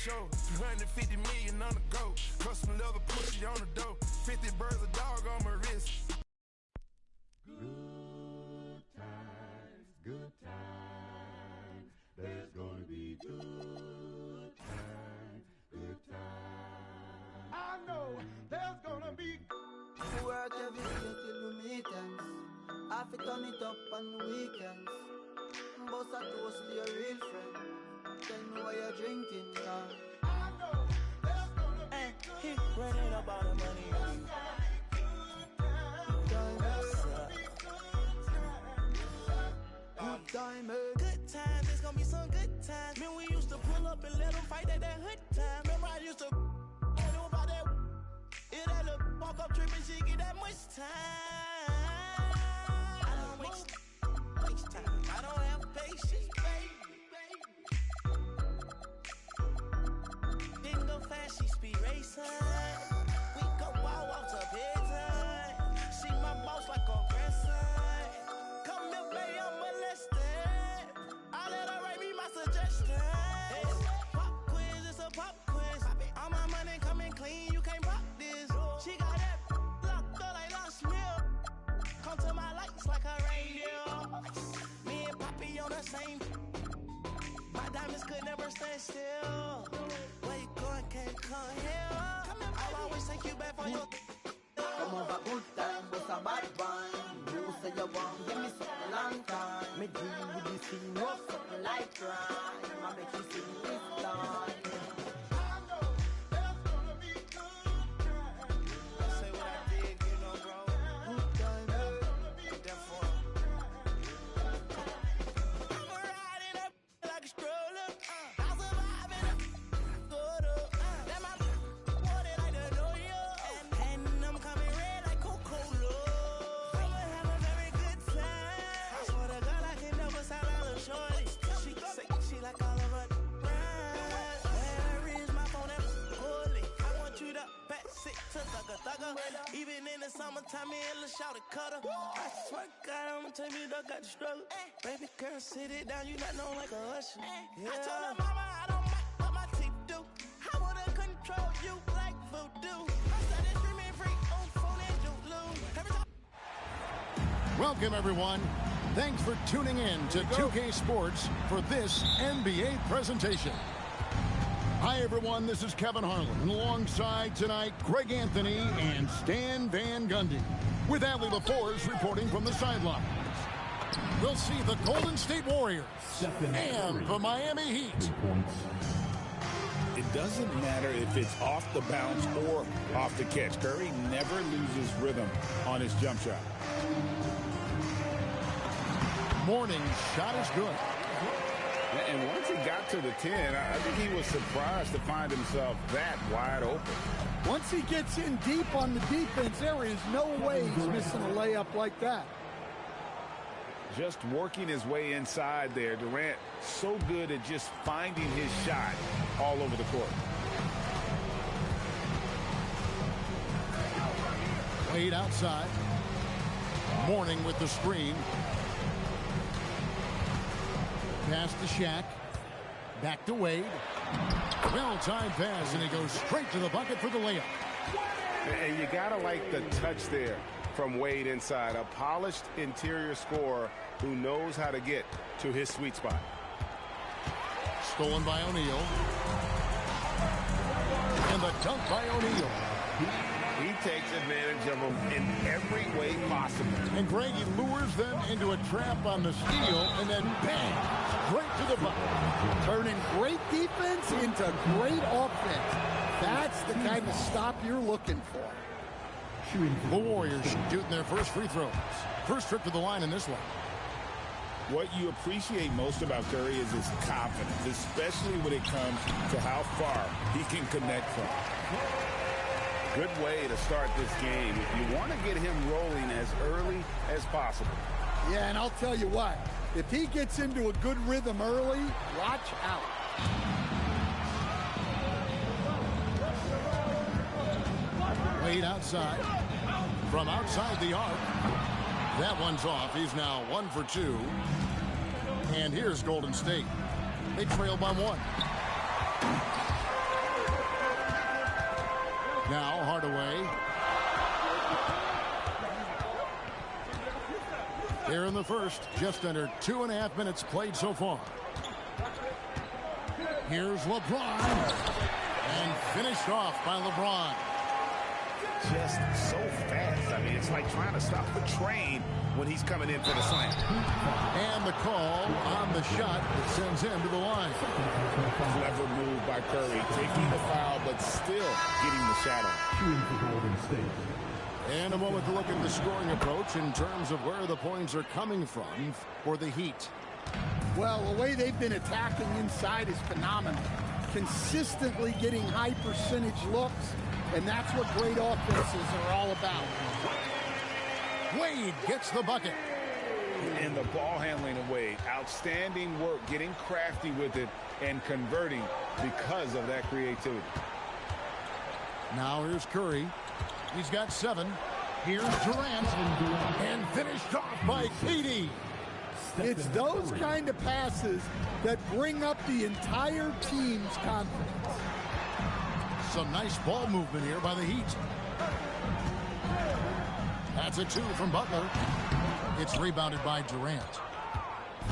show. 250 million on the go. Custom leather pussy on the dough. 50 birds a dog on my wrist. Good times. There's gonna be good times. Good times. I know there's gonna be. Work every day till we meet ends. I fi turn it up on the weekends. Boss a toast to your real friend. Tell me why you're drinking now. I know there's gonna be he running up all the money. Good times, it's gonna be some good times. Man, we used to pull up and let them fight at that hood time. Remember I used to know about that. It that little walk up trip and she get that much time. I don't waste time. I don't have patience, baby. Didn't go fast, she speed racing. We go wild off to bedtime. See my boss like a grandson. Come here, baby, I'm molested. I let her write me my suggestions. Pop quiz, it's a pop quiz. All my money coming clean, you can't pop this. She got that locked up like Lost Mill. Come to my lights like a radio. Me and Poppy on the same. My diamonds could never stand still. Where you going, can't come here. I'll always take you back for your. Come over good time, but a bad one. You say you want, give me something long time. Me deal with this thing, what's something like crime. I make you sing this time. I know there's gonna be good times. I say what I did, you know, bro. Good time, And therefore, I'm riding up like a stroller. I survive in a photo. That my wanted like the New York. And I'm coming red like Coca-Cola. I'ma have a very good time. I swear to God, I can never sound like a shorty. She say she like all of her friends. Where is my phone and poorly? I want you to pass it to thugger. Even in the summertime, me and Lil' Shawty cutter. I swear to God, I'ma tell you, dog got the struggle. Baby girl, sit it down, you not known like a usher. Yeah. I told her mama I don't mind what my teeth do. I wanna control you like voodoo. I started streaming free on phone and Zulu. Every time. Welcome, everyone. Thanks for tuning in to 2K Sports for this NBA presentation. Hi, everyone. This is Kevin Harlan. And alongside tonight, Greg Anthony and Stan Van Gundy. With Adley LaForce reporting from the sidelines. We'll see the Golden State Warriors and the Miami Heat. It doesn't matter if it's off the bounce or off the catch. Curry never loses rhythm on his jump shot. Morning shot is good. And once he got to the 10, I think he was surprised to find himself that wide open. Once he gets in deep on the defense, there is no way he's missing a layup like that. Just working his way inside there. Durant so good at just finding his shot all over the court. Wade outside. Morning with the screen. Pass to Shaq. Back to Wade. Well-timed pass, and he goes straight to the bucket for the layup. And you got to like the touch there from Wade inside. A polished interior scorer who knows how to get to his sweet spot. Stolen by O'Neal. And the dunk by O'Neal. He takes advantage of them in every way possible. And Greg, he lures them into a trap on the steal, and then bang, straight to the bucket. Turning great defense into great offense. That's the kind of stop you're looking for. The Warriors shooting their first free throws. First trip to the line in this one. What you appreciate most about Curry is his confidence, especially when it comes to how far he can connect from. Good way to start this game. You want to get him rolling as early as possible. Yeah, and I'll tell you what, if he gets into a good rhythm early, watch out. Wade outside. From outside the arc. That one's off. He's now 1 for 2. And here's Golden State. They trail by 1. Now Hardaway. Here in the first, just under 2.5 minutes played so far. Here's LeBron. And finished off by LeBron. Just so fast. I mean, it's like trying to stop the train when he's coming in for the slam. And the call on the shot that sends him to the line. Clever move by Curry, taking the foul, but still getting the shot on. And a moment to look at the scoring approach in terms of where the points are coming from for the Heat. Well, the way they've been attacking inside is phenomenal. Consistently getting high percentage looks, and that's what great offenses are all about. Wade gets the bucket. And the ball handling of Wade. Outstanding work, getting crafty with it and converting because of that creativity. Now here's Curry. He's got 7. Here's Durant. And finished off by KD. It's those kind of passes that bring up the entire team's confidence. Some nice ball movement here by the Heat. That's a 2 from Butler. It's rebounded by Durant.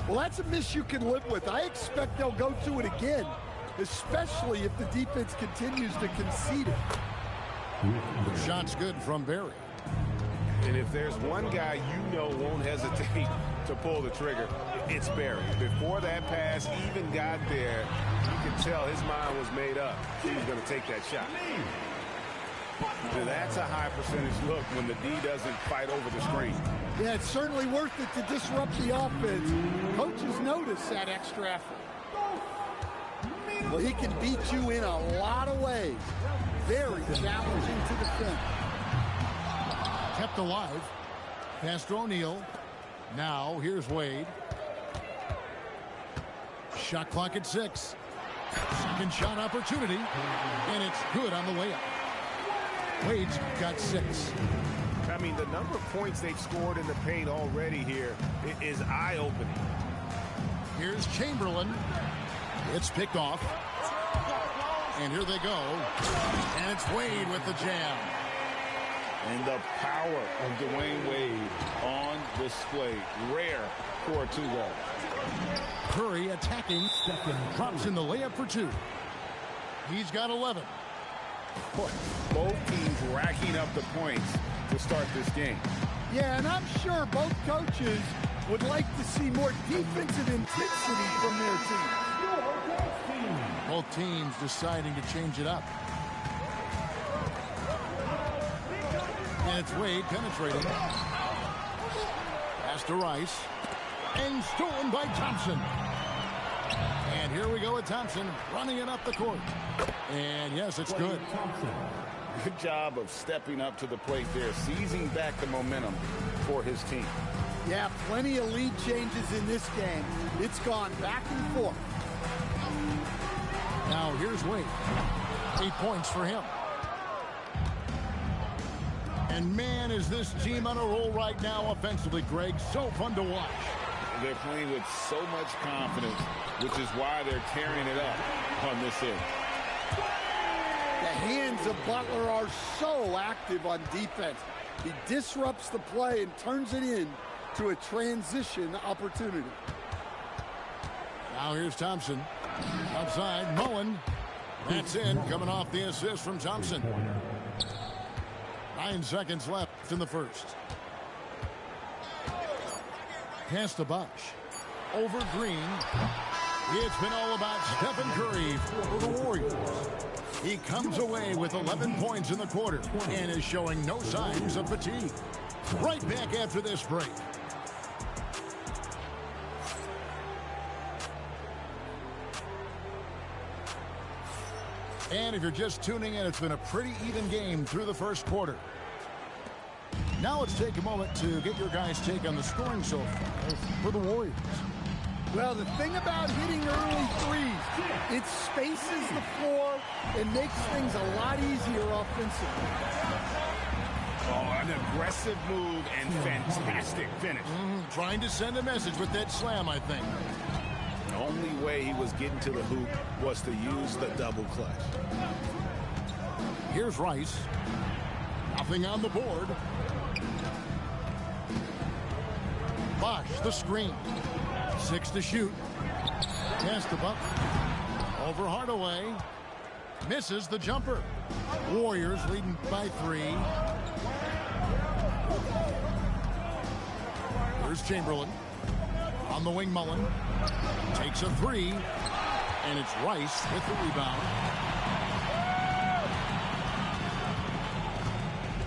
Well, that's a miss you can live with. I expect they'll go to it again, especially if the defense continues to concede it. The shot's good from Barry. And if there's one guy you know won't hesitate to pull the trigger, it's Barry. Before that pass even got there, you can tell his mind was made up. He was going to take that shot. That's a high percentage look when the D doesn't fight over the screen. Yeah, it's certainly worth it to disrupt the offense. Coaches notice that extra effort. Well, he can beat you in a lot of ways. Very challenging to defend. Kept alive. Pass to O'Neal. Now here's Wade. Shot clock at 6. Second shot opportunity. And it's good on the layup. Wade's got 6. I mean, the number of points they've scored in the paint already here is eye-opening. Here's Chamberlain. It's picked off. And here they go. And it's Wade with the jam. And the power of Dwayne Wade on display. Rare for a 2-guard. Curry attacking. Drops in the layup for 2. He's got 11. Both teams racking up the points to start this game. Yeah, and I'm sure both coaches would like to see more defensive intensity from their team. Both teams deciding to change it up. And it's Wade penetrating. Pass to Rice. And stolen by Thompson. And here we go with Thompson running it up the court. And yes, it's good. Good job of stepping up to the plate there, seizing back the momentum for his team. Yeah, plenty of lead changes in this game. It's gone back and forth. Now here's Wade. 8 points for him. And man, is this team on a roll right now offensively, Greg. So fun to watch. They're playing with so much confidence, which is why they're tearing it up on this end. The hands of Butler are so active on defense. He disrupts the play and turns it in to a transition opportunity. Now here's Thompson. Outside, Mullen. That's in, coming off the assist from Thompson. 9 seconds left in the first. Pass to Bosh. Over Green. It's been all about Stephen Curry for the Warriors. He comes away with 11 points in the quarter and is showing no signs of fatigue. Right back after this break. And if you're just tuning in, it's been a pretty even game through the first quarter. Now let's take a moment to get your guys' take on the scoring so far for the Warriors. Well, the thing about hitting early threes, it spaces the floor and makes things a lot easier offensively. Oh, an aggressive move and fantastic finish. Trying to send a message with that slam, I think. The only way he was getting to the hoop was to use the double clutch. Here's Rice. Nothing on the board. Bosch, the screen. 6 to shoot. Pass to Butler. Over Hardaway. Misses the jumper. Warriors leading by 3. Here's Chamberlain. On the wing, Mullen. Takes a 3. And it's Rice with the rebound.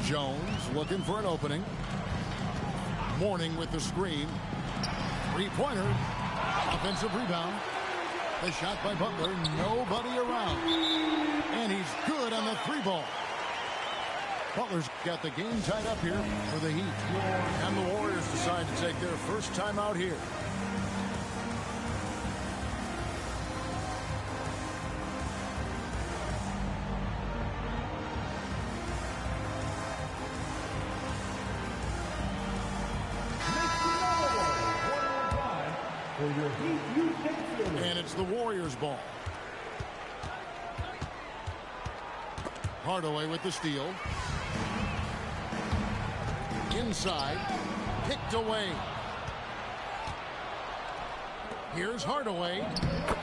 Jones looking for an opening. Mourning with the screen. 3-pointer. Offensive rebound. The shot by Butler. Nobody around. And he's good on the 3-ball. Butler's got the game tied up here for the Heat. And the Warriors decide to take their first time out here. And it's the Warriors' ball. Hardaway with the steal. Inside. Picked away. Here's Hardaway.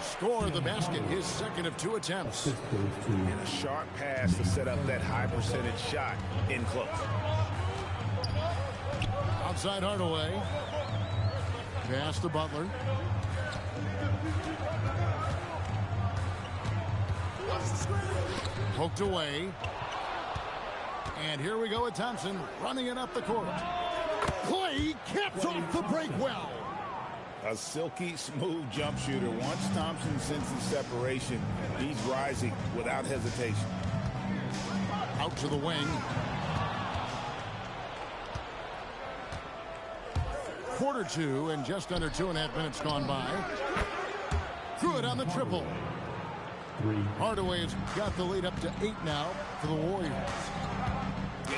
Score the basket. His second of 2 attempts. And a sharp pass to set up that high percentage shot in close. Outside Hardaway. Pass to Butler. Poked away. And here we go with Thompson running it up the court. Clay caps off the break well. A silky smooth jump shooter. Once Thompson senses separation, he's rising without hesitation. Out to the wing. Quarter 2 and just under 2.5 minutes gone by. Good on the triple. Hardaway's got the lead up to 8 now for the Warriors.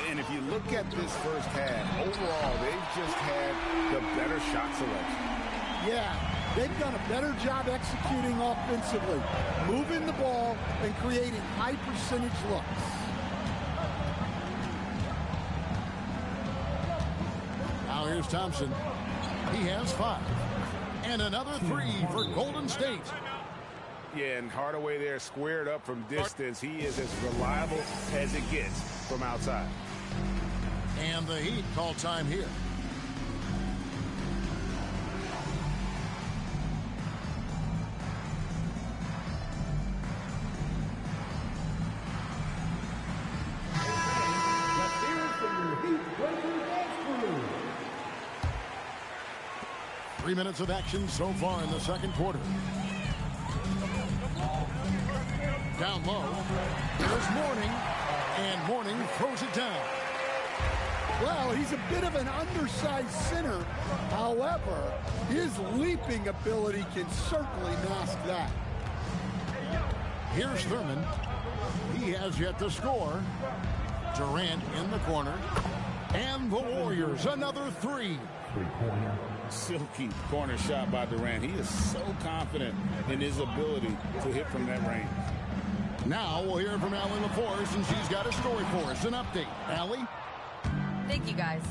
And if you look at this first half, overall, they've just had the better shot selection. Yeah, they've done a better job executing offensively, moving the ball and creating high percentage looks. Now here's Thompson. He has 5. And another 3 for Golden State. Yeah, and Hardaway there squared up from distance. He is as reliable as it gets from outside. And the Heat call time here. Three minutes of action so far in the second quarter. Down low. There's Mourning. And Mourning throws it down. Well, he's a bit of an undersized center. However, his leaping ability can certainly mask that. Here's Thurman. He has yet to score. Durant in the corner. And the Warriors, another 3. Silky corner shot by Durant. He is so confident in his ability to hit from that range. Now we'll hear from Allie LaForce, and she's got a story for us. An update. Allie? Thank you, guys.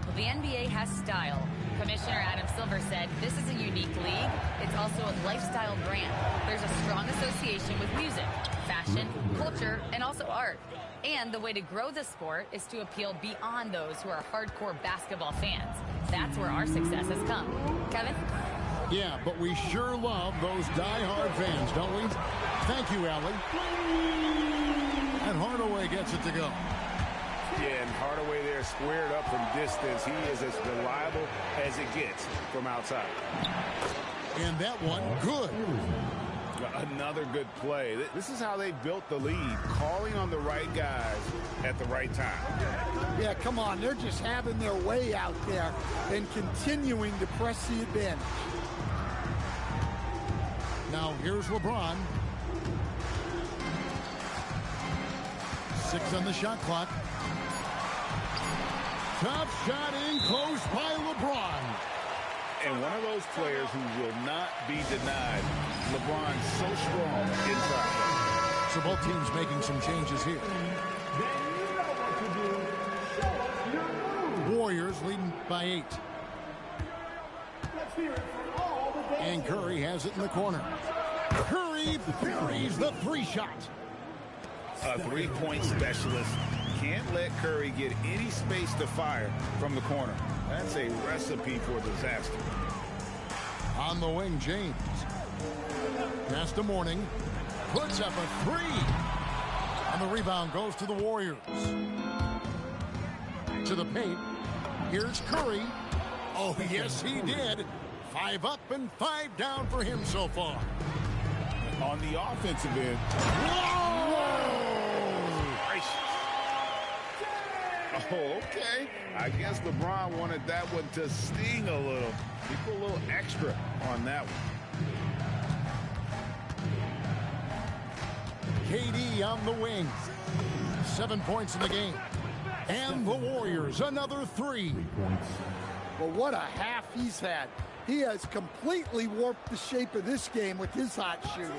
Well, the NBA has style. Commissioner Adam Silver said this is a unique league. It's also a lifestyle brand. There's a strong association with music, fashion, culture, and also art. And the way to grow the sport is to appeal beyond those who are hardcore basketball fans. That's where our success has come. Kevin? Yeah, but we sure love those die-hard fans, don't we? Thank you, Allie. And Hardaway gets it to go. Yeah, and Hardaway there squared up from distance. He is as reliable as it gets from outside. And that one, good. Another good play. This is how they built the lead, calling on the right guys at the right time. Yeah, come on. They're just having their way out there and continuing to press the advantage. Now here's LeBron. 6 on the shot clock. Tough shot in close by LeBron. And one of those players who will not be denied. LeBron so strong inside. So both teams making some changes here. Warriors leading by 8. And Curry has it in the corner. Curry buries the 3-shot. A three-point specialist can't let Curry get any space to fire from the corner. That's a recipe for disaster. On the wing, James. Pass to Mourning. Puts up a 3. And the rebound goes to the Warriors. To the paint. Here's Curry. Oh, yes, he did. 5 up and 5 down for him so far. On the offensive end. Oh, okay. I guess LeBron wanted that one to sting a little. He put a little extra on that one. KD on the wing. 7 points in the game. And the Warriors, another 3. Well, what a half he's had. He has completely warped the shape of this game with his hot shooting.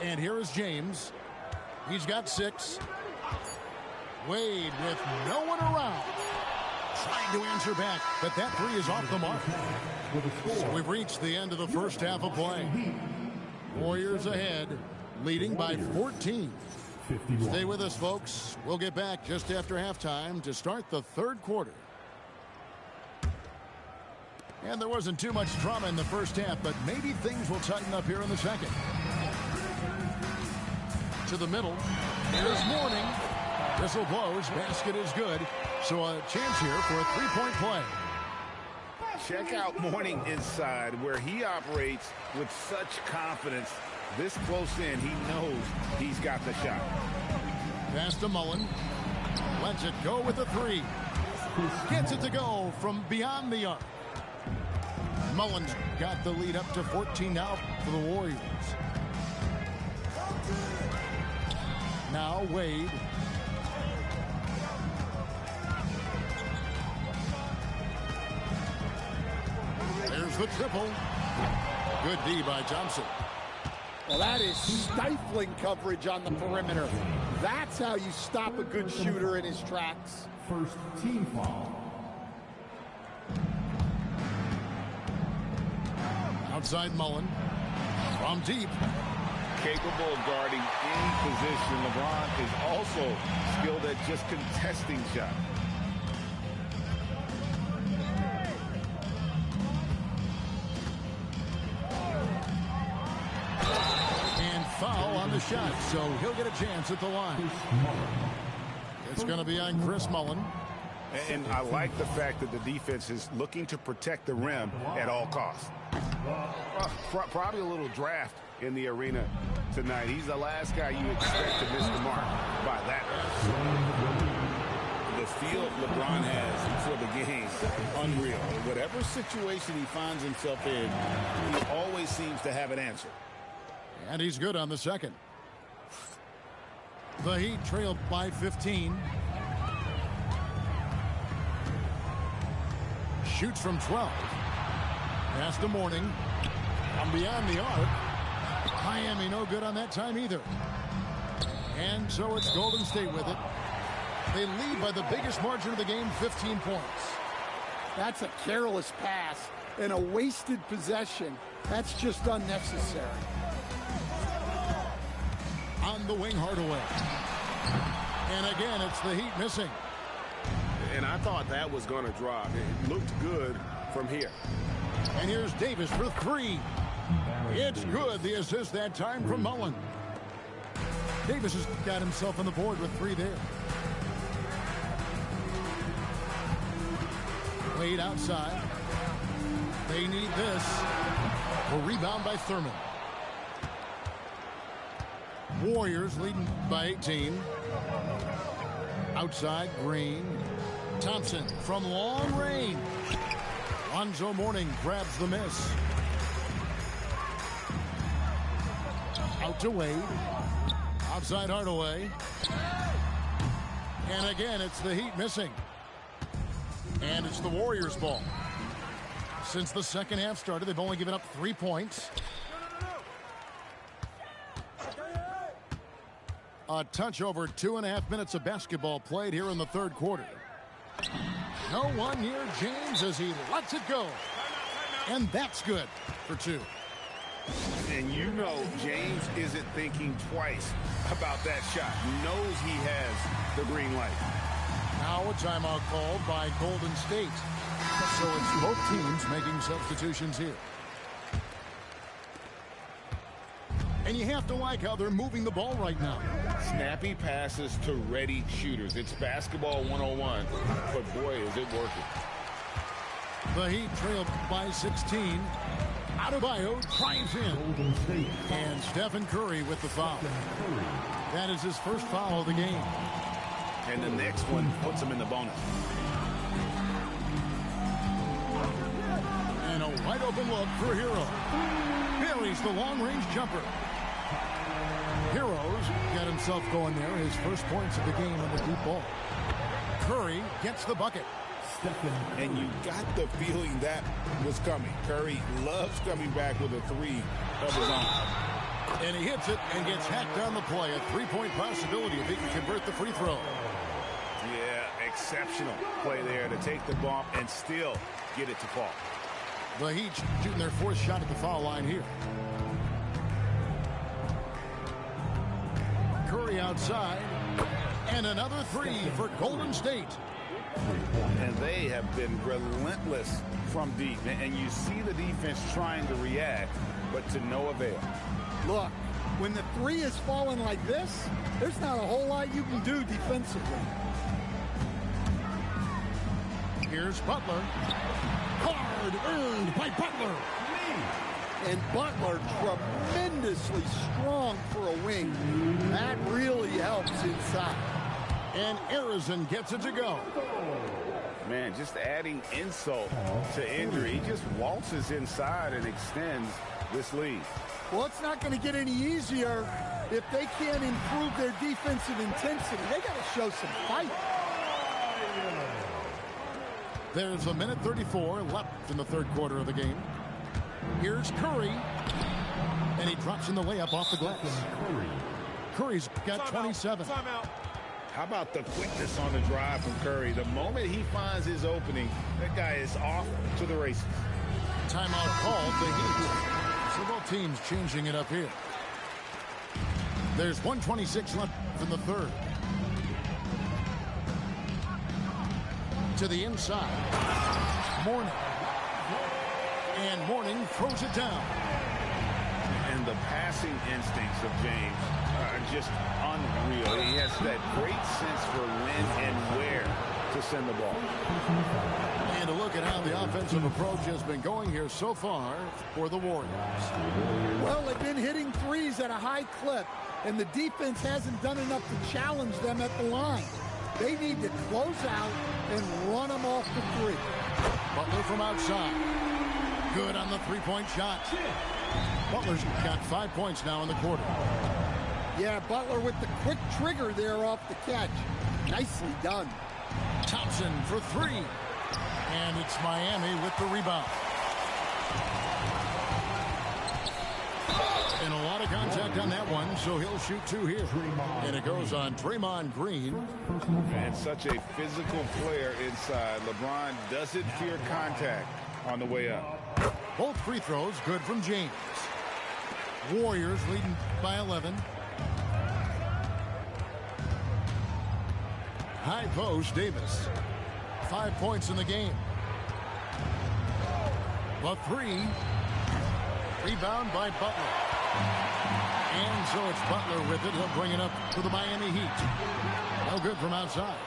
And here is James. He's got 6. Wade with no one around. Trying to answer back, but that 3 is off the mark. So we've reached the end of the first half of play. Warriors ahead, leading by 14. Stay with us, folks. We'll get back just after halftime to start the third quarter. And there wasn't too much drama in the first half, but maybe things will tighten up here in the second. To the middle. Here's Mourning. Whistle blows. Basket is good. So a chance here for a 3-point play. Check out Mourning inside, where he operates with such confidence. This close in, he knows he's got the shot. Pass to Mullen. Lets it go with a 3. Gets it to go from beyond the arc. Mullen's got the lead up to 14 now for the Warriors. Now Wade. There's the triple. Good D by Thompson. Well, that is stifling coverage on the perimeter. That's how you stop a good shooter in his tracks. First team foul. Outside Mullen. From deep. Capable of guarding any position. LeBron is also skilled at just contesting shots. And foul on the shot, so he'll get a chance at the line. It's going to be on Chris Mullen. And I like the fact that the defense is looking to protect the rim at all costs. Probably a little draft in the arena tonight. He's the last guy you expect to miss the mark by that. The feel LeBron has for the game, unreal. Whatever situation he finds himself in, he always seems to have an answer. And he's good on the second. The Heat trailed by 15. Shoots from 12. Pass to Mourning. From beyond the arc. Miami no good on that time either. And so it's Golden State with it. They lead by the biggest margin of the game, 15 points. That's a careless pass and a wasted possession. That's just unnecessary. On the wing, Hardaway. And again, it's the Heat missing. And I thought that was going to drop. It looked good from here. And here's Davis for 3. It's good. The assist that time from Mullen. Davis has got himself on the board with 3 there. Wade outside. They need this. A rebound by Thurman. Warriors leading by 18. Outside, Green. Thompson from long range. Lonzo Mourning grabs the miss. Out to Wade. Outside Hardaway. And again, it's the Heat missing. And it's the Warriors' ball. Since the second half started, they've only given up 3 points. A touch over 2.5 minutes of basketball played here in the third quarter. No one near James as he lets it go. And that's good for 2. And you know James isn't thinking twice about that shot. He knows he has the green light. Now a timeout called by Golden State. So it's both teams making substitutions here. And you have to like how they're moving the ball right now. Snappy passes to ready shooters. It's basketball 101, but boy, is it working. The Heat trail by 16. Adebayo drives in. And Stephen Curry with the foul. That is his first foul of the game. And the next one puts him in the bonus. And a wide open look for Hero. Buries the long-range jumper. Heroes got himself going there. His first points of the game on the deep ball. Curry gets the bucket. And you got the feeling that was coming. Curry loves coming back with a 3 of his own. And he hits it and gets hacked on the play. A 3-point possibility if he can convert the free throw. Yeah, exceptional play there to take the bump and still get it to fall. The Heat shooting their 4th shot at the foul line here. Curry outside. And another 3 for Golden State. And they have been relentless from deep. And you see the defense trying to react, but to no avail. Look, when the 3 is falling like this, there's not a whole lot you can do defensively. Here's Butler. Hard earned by Butler. And Butler tremendously strong for a wing. That really helps inside. And Arizon gets it to go. Man, just adding insult to injury. He just waltzes inside and extends this lead. Well, it's not going to get any easier if they can't improve their defensive intensity. They got to show some fight. There's 1:34 left in the third quarter of the game. Here's Curry. And he drops in the layup off the glass. Curry's got 27. How about the quickness on the drive from Curry? The moment he finds his opening, that guy is off to the races. Timeout called the Heat. So both teams changing it up here. There's 1:26 left in the third. To the inside. Mourning. And Mourning throws it down. And the passing instincts of James are just unreal. He has that great sense for when and where to send the ball. And a look at how the offensive approach has been going here so far for the Warriors. Well, they've been hitting 3s at a high clip, and the defense hasn't done enough to challenge them at the line. They need to close out and run them off the 3. Butler from outside. Good on the 3-point shot. Butler's got 5 points now in the quarter. Yeah, Butler with the quick trigger there off the catch. Nicely done. Thompson for 3. And it's Miami with the rebound. And a lot of contact on that one, so he'll shoot 2 here. And it goes on Draymond Green. And such a physical player inside. LeBron doesn't fear contact on the way up. Both free throws good from James. Warriors leading by 11. High post, Davis. 5 points in the game. The 3. Rebound by Butler. And so it's Butler with it. He'll bring it up to the Miami Heat. No good from outside.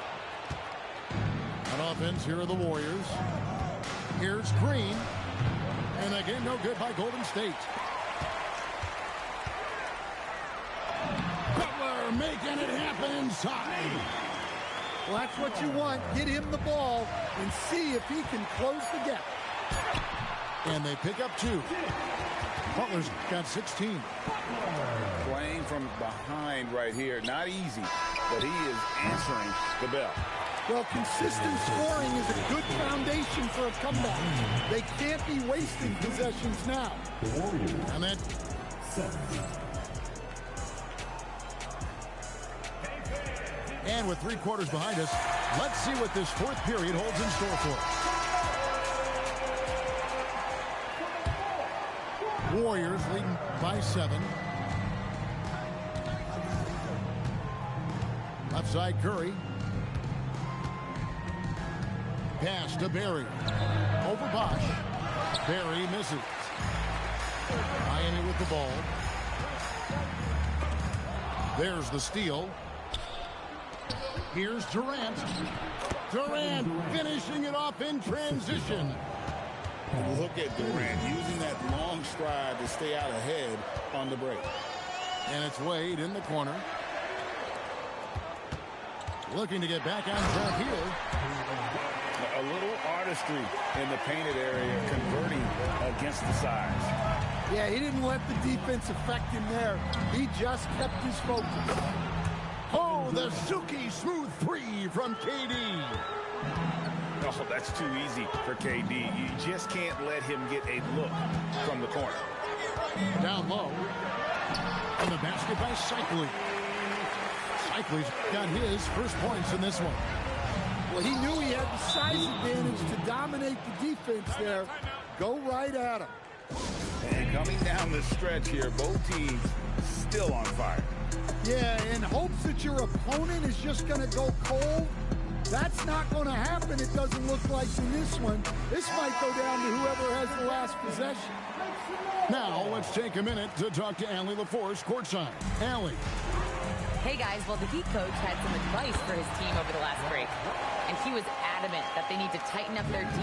On offense, here are the Warriors. Here's Green. And again, no good by Golden State. Butler making it happen inside. Well, that's what you want. Get him the ball and see if he can close the gap. And they pick up 2. Butler's got 16. Playing from behind right here. Not easy, but he is answering the bell. Well, consistent scoring is a good foundation for a comeback. They can't be wasting possessions now. And that And with 3 quarters behind us, let's see what this 4th period holds in store for us. Warriors leading by 7. Left side Curry. Pass to Barry. Over Bosch. Barry misses. Miami with the ball. There's the steal. Here's Durant. Durant finishing it off in transition. Look at Durant using that long stride to stay out ahead on the break. And it's Wade in the corner. Looking to get back on track here. A little artistry in the painted area, converting against the size. Yeah, he didn't let the defense affect him there. He just kept his focus. Oh, the silky smooth 3 from KD. Oh, that's too easy for KD. You just can't let him get a look from the corner. Down low. And the basket by Cycli. Cycli's got his first points in this one. Well, he knew he had the size advantage to dominate the defense there. Go right at him. And coming down the stretch here, both teams still on fire. Yeah, in hopes that your opponent is just going to go cold. That's not going to happen, it doesn't look like in this one. This might go down to whoever has the last possession. Now, let's take a minute to talk to Allie LaForce courtside. Allie. Hey guys, well the Heat coach had some advice for his team over the last break. And he was adamant that they need to tighten up their D.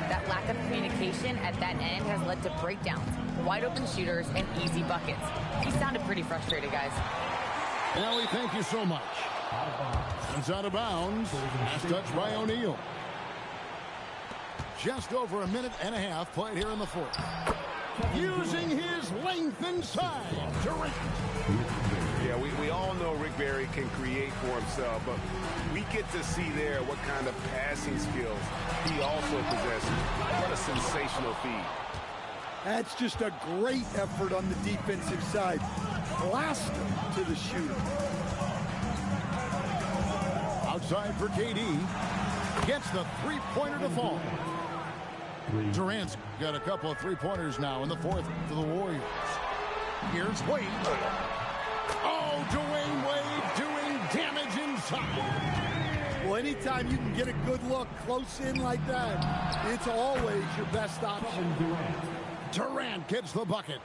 That lack of communication at that end has led to breakdowns, wide open shooters, and easy buckets. He sounded pretty frustrated, guys. Allie, thank you so much. It's out of bounds. Last touch by O'Neal. Just over a minute and a half played here in the 4th. Using his length inside. Durant. Yeah, we all know Rick Barry can create for himself, but we get to see there what kind of passing skills he also possesses. What a sensational feed. That's just a great effort on the defensive side. Blaster to the shooter. Outside for KD. Gets the 3-pointer to fall. Durant's got a couple of 3-pointers now in the 4th for the Warriors. Here's Wade. Oh, Dwayne Wade doing damage inside. Well, anytime you can get a good look close in like that, it's always your best option. Durant gets the bucket.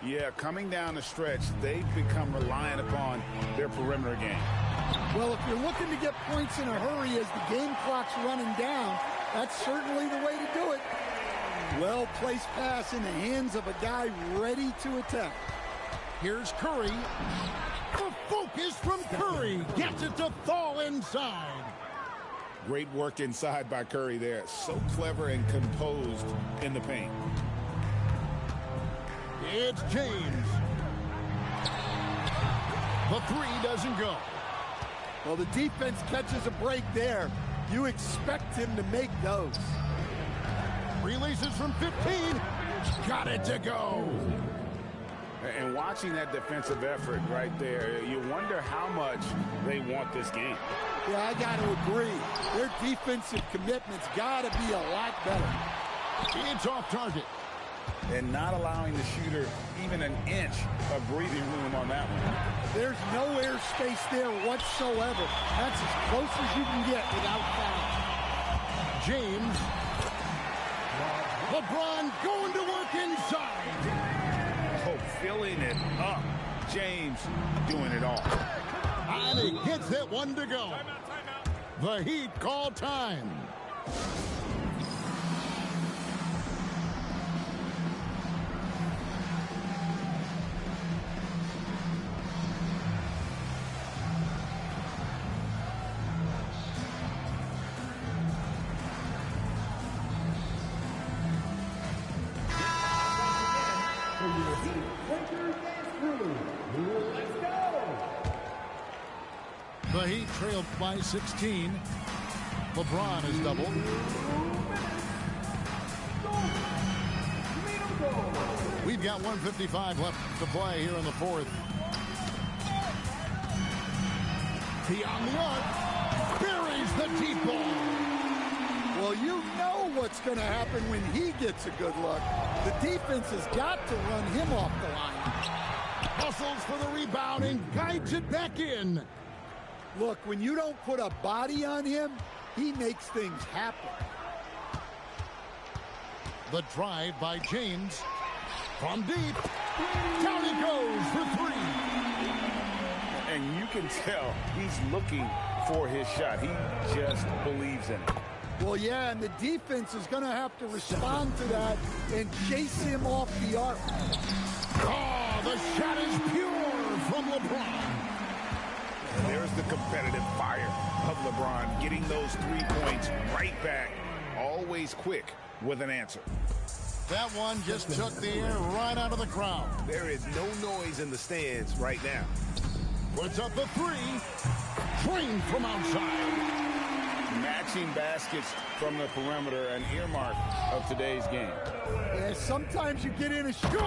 Yeah, coming down the stretch, they've become reliant upon their perimeter game. Well, if you're looking to get points in a hurry as the game clock's running down, that's certainly the way to do it. Well-placed pass in the hands of a guy ready to attack. Here's Curry. The focus from Curry gets it to fall inside. Great work inside by Curry there. So clever and composed in the paint. It's James. The 3 doesn't go. Well, the defense catches a break there. You expect him to make those. Releases from 15. Got it to go. And watching that defensive effort right there, you wonder how much they want this game. Yeah, I got to agree. Their defensive commitment's got to be a lot better. It's off target. And not allowing the shooter even an inch of breathing room on that one. There's no airspace there whatsoever. That's as close as you can get without foul. James. LeBron going to work inside. Oh, filling it up. James doing it all. And he gets it, 1 to go. The Heat call time. The Heat trailed by 16. LeBron is doubled. We've got 1:55 left to play here in the 4th. T on the arc. Buries the deep ball. Well, you know what's going to happen when he gets a good look. The defense has got to run him off the line. Hustles for the rebound and guides it back in. Look, when you don't put a body on him, he makes things happen. The drive by James. From deep. Down he goes for three. And you can tell he's looking for his shot. He just believes in it. Well, yeah, and the defense is going to have to respond to that and chase him off the arc. Oh, the shot is pure from LeBron. And there's the competitive fire of LeBron, getting those 3 points right back, always quick with an answer. That one just took the air right out of the crowd. There is no noise in the stands right now. Puts up the three. Drained from outside. Matching baskets from the perimeter, an earmark of today's game. Yeah, sometimes you get in a shot.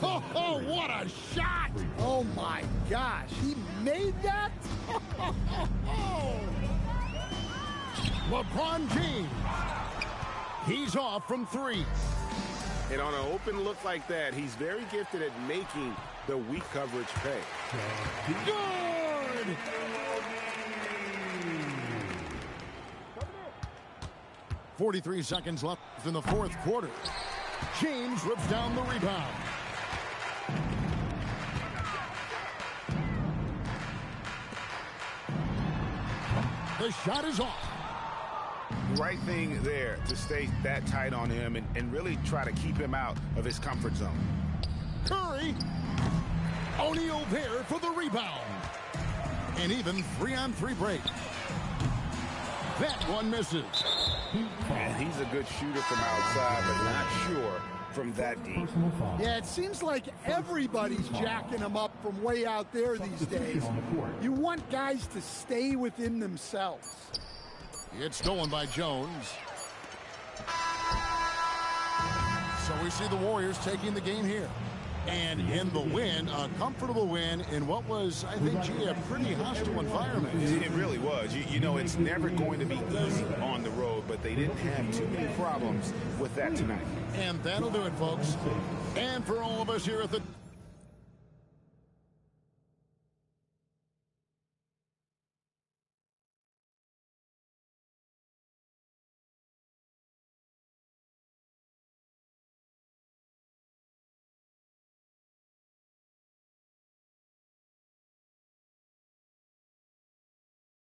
Oh, what a shot! Oh, my gosh. He made that? LeBron James. He's off from three. And on an open look like that, he's very gifted at making the weak coverage pay. Good! .43 seconds left in the fourth quarter. James rips down the rebound. The shot is off. Right thing there to stay that tight on him and really try to keep him out of his comfort zone. Curry. O'Neal there for the rebound. An even 3-on-3 break. That one misses. And he's a good shooter from outside, but not sure from that deep. Yeah, it seems like everybody's jacking him up from way out there these days. You want guys to stay within themselves. It's stolen by Jones. So we see the Warriors taking the game here. And in the win, a comfortable win in what was, I think, a pretty hostile environment. It really was. You know, it's never going to be easy on the road, but they didn't have too many problems with that tonight. And that'll do it, folks. And for all of us here at the